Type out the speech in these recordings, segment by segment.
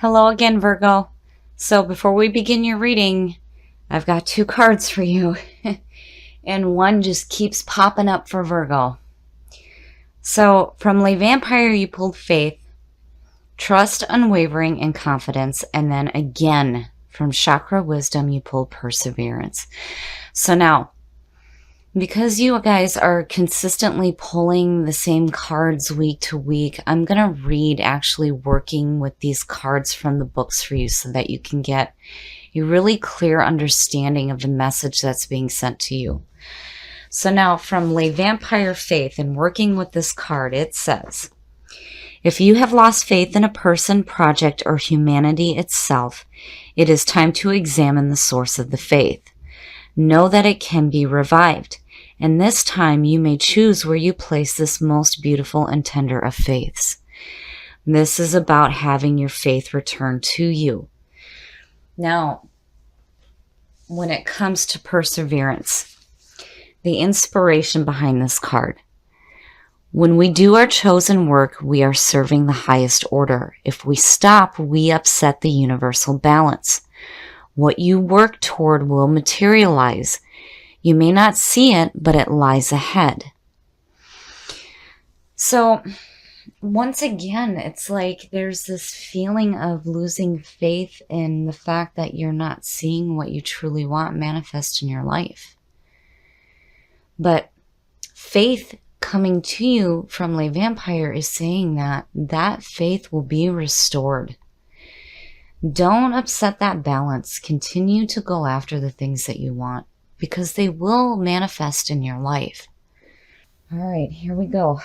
Hello again, Virgo. So before we begin your reading, I've got two cards for you. And one just keeps popping up for Virgo. So from Le Vampire, you pulled Faith, Trust, Unwavering, and Confidence. And then again, from Chakra Wisdom, you pulled Perseverance. So now, because you guys are consistently pulling the same cards week to week, I'm going to read actually working with these cards from the books for you so that you can get a really clear understanding of the message that's being sent to you. So now from Le Vampire Faith and working with this card, it says, if you have lost faith in a person, project, or humanity itself, it is time to examine the source of the faith. Know that it can be revived, and this time you may choose where you place this most beautiful and tender of faiths. This is about having your faith returned to you. Now, when it comes to perseverance, the inspiration behind this card. When we do our chosen work, we are serving the highest order. If we stop, we upset the universal balance. What you work toward will materialize. You may not see it, but it lies ahead. So, once again, it's like there's this feeling of losing faith in the fact that you're not seeing what you truly want manifest in your life. But faith coming to you from Le Vampire is saying that that faith will be restored. Don't upset that balance. Continue to go after the things that you want because they will manifest in your life. All right, here we go.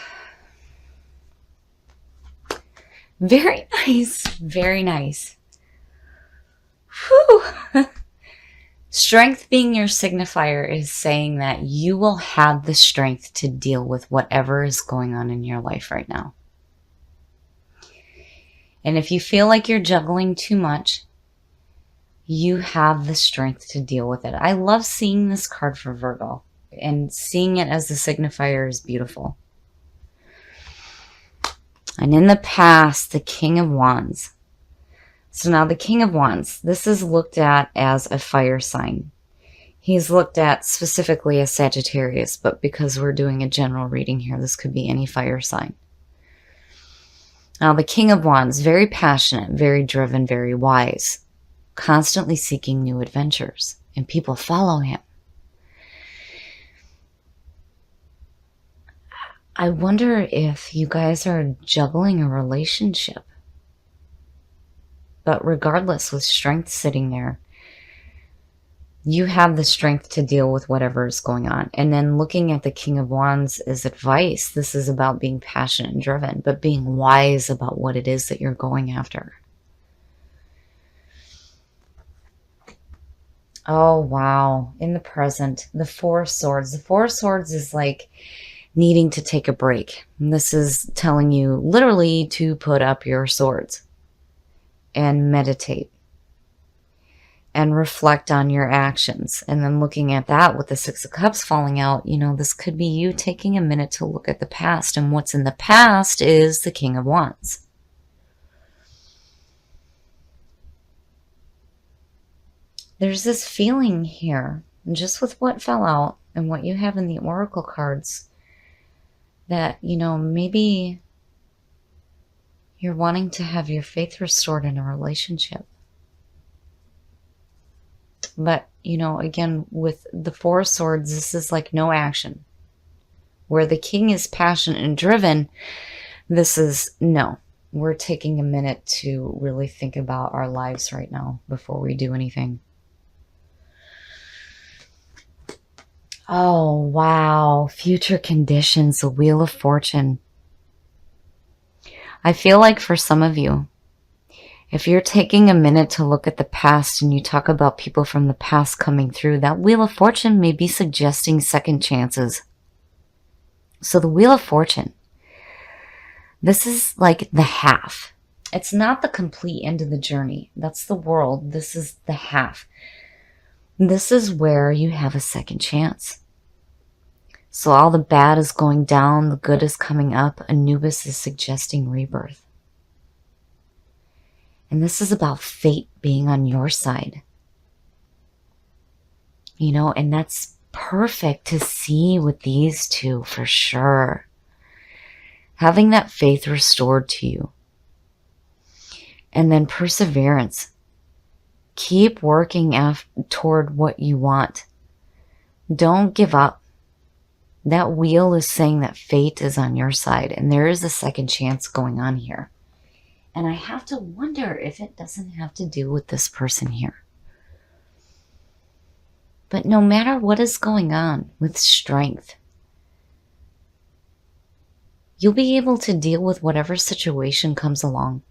Very nice. Very nice. Whew. Strength being your signifier is saying that you will have the strength to deal with whatever is going on in your life right now. And if you feel like you're juggling too much, you have the strength to deal with it. I love seeing this card for Virgo, and seeing it as the signifier is beautiful. And in the past, the King of Wands. So now the King of Wands, this is looked at as a fire sign. He's looked at specifically as Sagittarius, but because we're doing a general reading here, this could be any fire sign. Now, the King of Wands, very passionate, very driven, very wise, constantly seeking new adventures, and people follow him. I wonder if you guys are juggling a relationship. But regardless, with strength sitting there, you have the strength to deal with whatever is going on. And then looking at the King of Wands as advice, this is about being passionate and driven, but being wise about what it is that you're going after. Oh, wow. In the present, the Four of Swords. The Four of Swords is like needing to take a break. And this is telling you literally to put up your swords and meditate and reflect on your actions. And then looking at that with the Six of Cups falling out, you know, this could be you taking a minute to look at the past. And what's in the past is the King of Wands. There's this feeling here, just with what fell out and what you have in the Oracle cards, that, you know, maybe you're wanting to have your faith restored in a relationship. But, you know, again, with the Four of Swords, this is like no action. Where the King is passionate and driven, this is no. We're taking a minute to really think about our lives right now before we do anything. Oh, wow. Future conditions, the Wheel of Fortune. I feel like for some of you, if you're taking a minute to look at the past and you talk about people from the past coming through, that Wheel of Fortune may be suggesting second chances. So the Wheel of Fortune, this is like the half. It's not the complete end of the journey. That's the world. This is the half. This is where you have a second chance. So all the bad is going down, the good is coming up. Anubis is suggesting rebirth. And this is about fate being on your side. You know, and that's perfect to see with these two for sure. Having that faith restored to you. And then perseverance. Keep working toward what you want. Don't give up. That wheel is saying that fate is on your side, and there is a second chance going on here. And I have to wonder if it doesn't have to do with this person here. But no matter what is going on, with strength, you'll be able to deal with whatever situation comes along.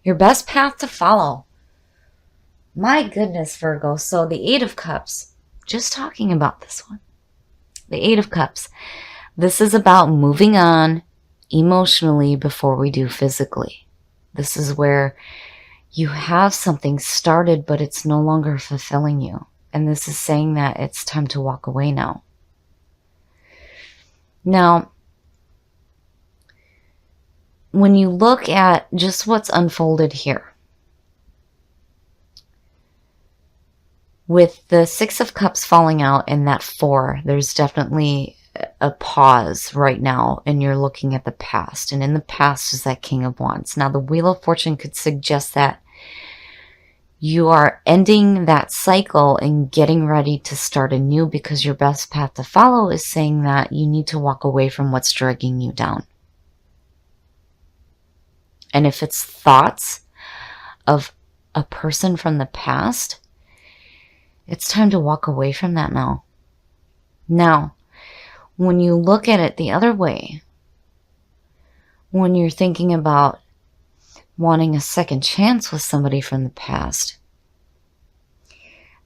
Your best path to follow. My goodness, Virgo. So the Eight of Cups, just talking about this one. The Eight of Cups. This is about moving on emotionally before we do physically. This is where you have something started, but it's no longer fulfilling you. And this is saying that it's time to walk away now. Now, when you look at just what's unfolded here, with the Six of Cups falling out and that 4, there's definitely a pause right now, and you're looking at the past. And in the past is that King of Wands. Now, the Wheel of Fortune could suggest that you are ending that cycle and getting ready to start anew, because your best path to follow is saying that you need to walk away from what's dragging you down. And if it's thoughts of a person from the past, it's time to walk away from that now. Now, when you look at it the other way, when you're thinking about wanting a second chance with somebody from the past,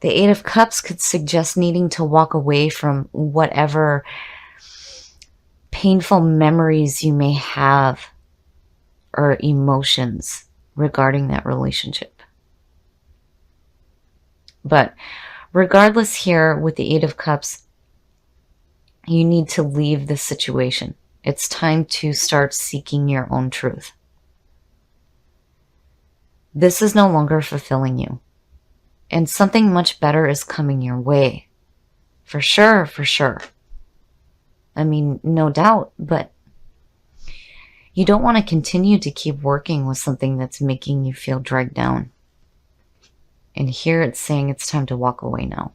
the Eight of Cups could suggest needing to walk away from whatever painful memories you may have or emotions regarding that relationship. But regardless, here with the Eight of Cups, you need to leave this situation. It's time to start seeking your own truth. This is no longer fulfilling you. And something much better is coming your way. For sure, for sure. I mean, no doubt, but you don't want to continue to keep working with something that's making you feel dragged down. And here it's saying it's time to walk away now.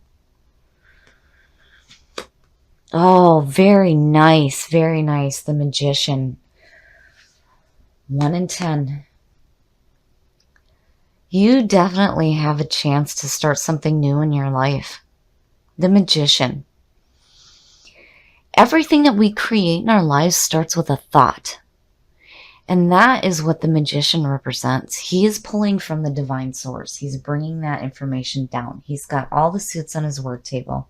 Oh, very nice, very nice. The Magician. 1 in 10. You definitely have a chance to start something new in your life. The Magician. Everything that we create in our lives starts with a thought. And that is what the Magician represents. He is pulling from the divine source. He's bringing that information down. He's got all the suits on his work table.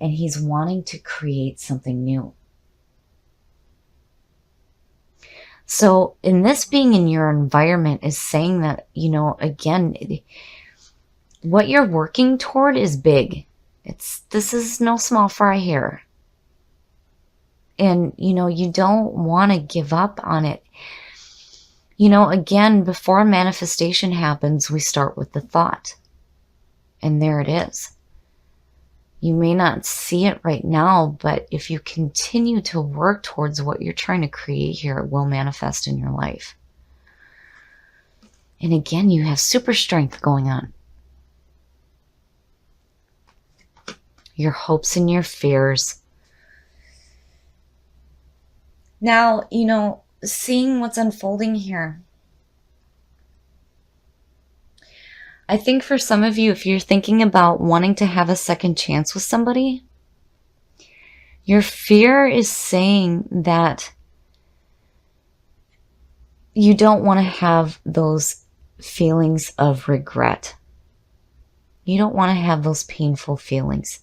And he's wanting to create something new. So in this being in your environment is saying that, you know, again, what you're working toward is big. This is no small fry here. And, you know, you don't want to give up on it. You know, again, before manifestation happens, we start with the thought. And there it is. You may not see it right now, but if you continue to work towards what you're trying to create here, it will manifest in your life. And again, you have super strength going on. Your hopes and your fears. Now, you know, seeing what's unfolding here, I think for some of you, if you're thinking about wanting to have a second chance with somebody, your fear is saying that you don't want to have those feelings of regret. You don't want to have those painful feelings.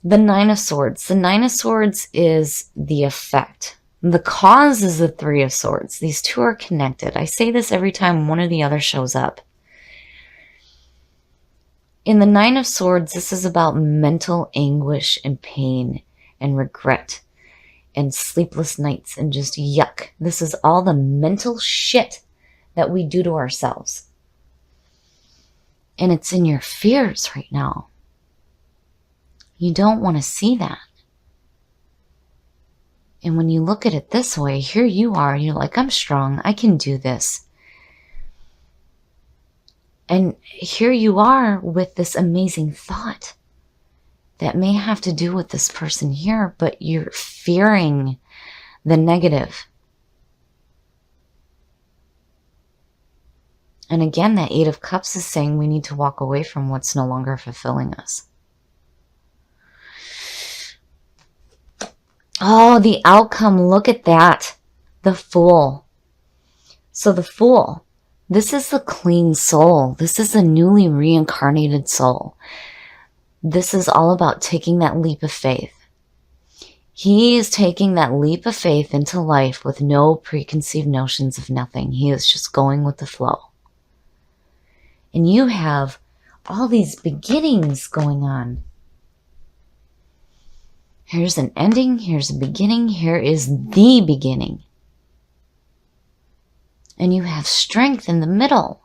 The Nine of Swords. The Nine of Swords is the effect. The cause is the Three of Swords. These two are connected. I say this every time one or the other shows up. In the Nine of Swords, this is about mental anguish and pain and regret. and sleepless nights and just yuck. This is all the mental shit that we do to ourselves. And it's in your fears right now. You don't want to see that. And when you look at it this way, here you are, you're like, I'm strong, I can do this. And here you are with this amazing thought that may have to do with this person here, but you're fearing the negative. And again, that Eight of Cups is saying we need to walk away from what's no longer fulfilling us. Oh, the outcome, look at that. The Fool. So the Fool, this is the clean soul. This is a newly reincarnated soul. This is all about taking that leap of faith. He is taking that leap of faith into life with no preconceived notions of nothing. He is just going with the flow. And you have all these beginnings going on. Here's an ending, here's a beginning, here is the beginning. And you have strength in the middle.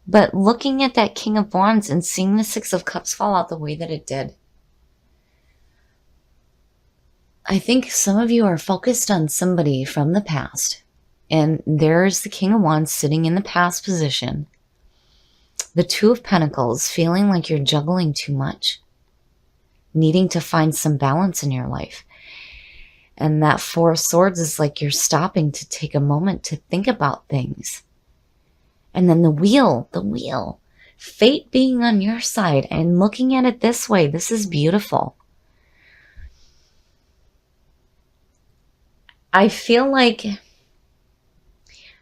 But looking at that King of Wands and seeing the Six of Cups fall out the way that it did, I think some of you are focused on somebody from the past. And there's the King of Wands sitting in the past position. The Two of Pentacles, feeling like you're juggling too much. Needing to find some balance in your life. And that Four of Swords is like you're stopping to take a moment to think about things. And then the wheel, fate being on your side and looking at it this way, this is beautiful. I feel like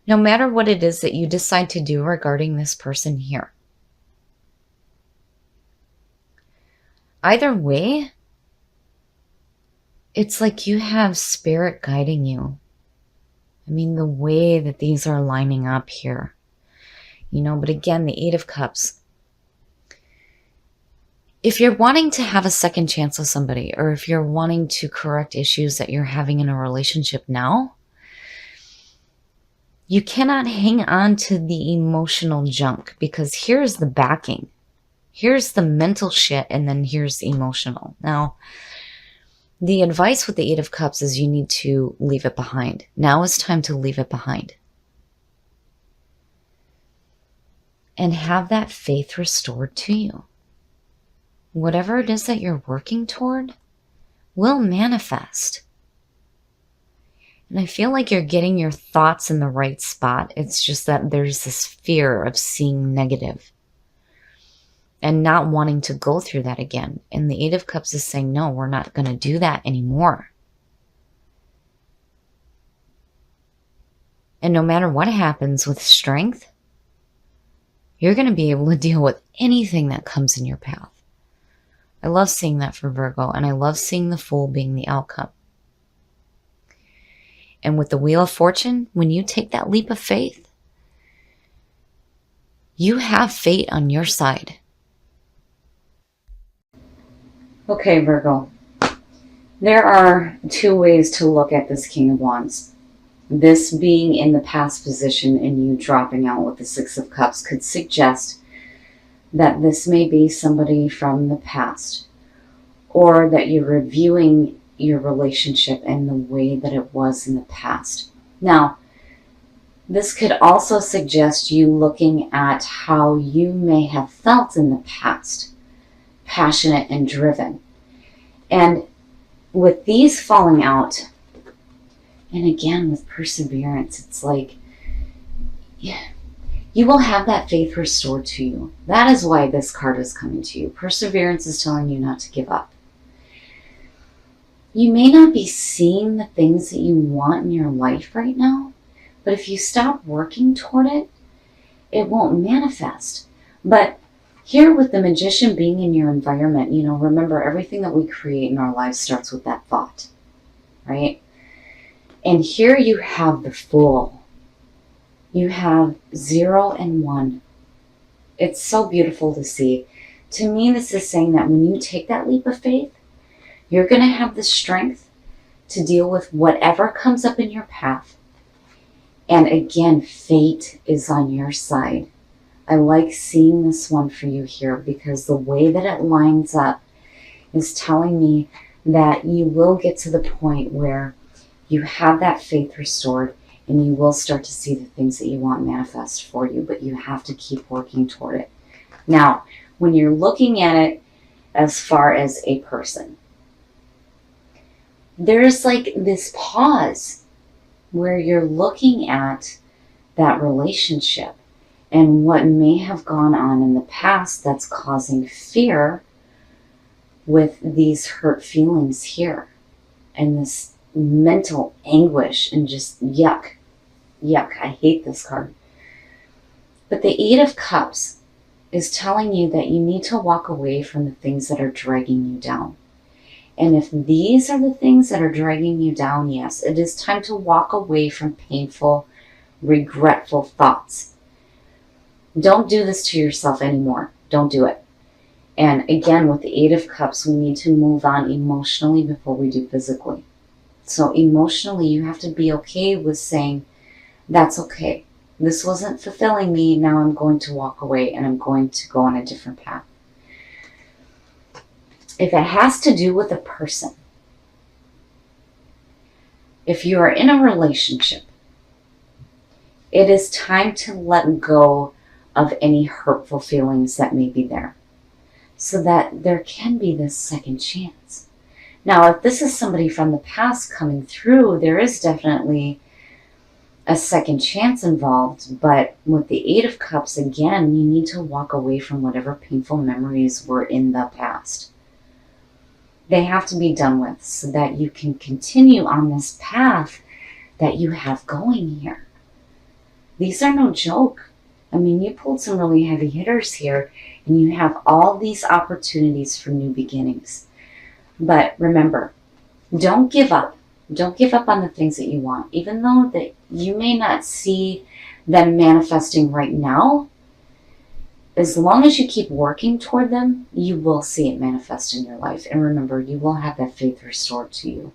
no matter what it is that you decide to do regarding this person here, either way, it's like you have spirit guiding you. I mean, the way that these are lining up here. You know, but again, the Eight of Cups. If you're wanting to have a second chance with somebody, or if you're wanting to correct issues that you're having in a relationship now, you cannot hang on to the emotional junk, because here's the backing. Here's the mental shit, and then here's the emotional. Now, the advice with the Eight of Cups is you need to leave it behind. Now is time to leave it behind. And have that faith restored to you. Whatever it is that you're working toward will manifest. And I feel like you're getting your thoughts in the right spot. It's just that there's this fear of seeing negative and not wanting to go through that again. And the Eight of Cups is saying, no, we're not going to do that anymore. And no matter what happens with strength, you're going to be able to deal with anything that comes in your path. I love seeing that for Virgo, and I love seeing the Fool being the outcome. And with the Wheel of Fortune, when you take that leap of faith, you have fate on your side. Okay, Virgo. There are two ways to look at this King of Wands. This being in the past position and you dropping out with the Six of Cups could suggest that this may be somebody from the past, or that you're reviewing your relationship and the way that it was in the past. Now, this could also suggest you looking at how you may have felt in the past, passionate and driven. And with these falling out, and again with perseverance, it's like, yeah, you will have that faith restored to you. That is why this card is coming to you. Perseverance is telling you not to give up. You may not be seeing the things that you want in your life right now, but if you stop working toward it, it won't manifest. But here with the Magician being in your environment, you know, remember everything that we create in our lives starts with that thought, right? And here you have the Fool. You have 0 and 1. It's so beautiful to see. To me, this is saying that when you take that leap of faith, you're going to have the strength to deal with whatever comes up in your path. And again, fate is on your side. I like seeing this one for you here because the way that it lines up is telling me that you will get to the point where you have that faith restored and you will start to see the things that you want manifest for you, but you have to keep working toward it. Now, when you're looking at it as far as a person, there's like this pause where you're looking at that relationship and what may have gone on in the past that's causing fear with these hurt feelings here and this mental anguish and just yuck. I hate this card. But the Eight of Cups is telling you that you need to walk away from the things that are dragging you down. And if these are the things that are dragging you down, yes, it is time to walk away from painful, regretful thoughts. Don't do this to yourself anymore. Don't do it. And again, with the Eight of Cups, we need to move on emotionally before we do physically. So emotionally, you have to be okay with saying, that's okay. This wasn't fulfilling me. Now I'm going to walk away and I'm going to go on a different path. If it has to do with a person, if you are in a relationship, it is time to let go of any hurtful feelings that may be there so that there can be this second chance. Now, if this is somebody from the past coming through, there is definitely a second chance involved, but with the Eight of Cups, again, you need to walk away from whatever painful memories were in the past. They have to be done with so that you can continue on this path that you have going here. These are no joke. I mean, you pulled some really heavy hitters here, and you have all these opportunities for new beginnings. But remember, don't give up. Don't give up on the things that you want. Even though that you may not see them manifesting right now, as long as you keep working toward them, you will see it manifest in your life. And remember, you will have that faith restored to you.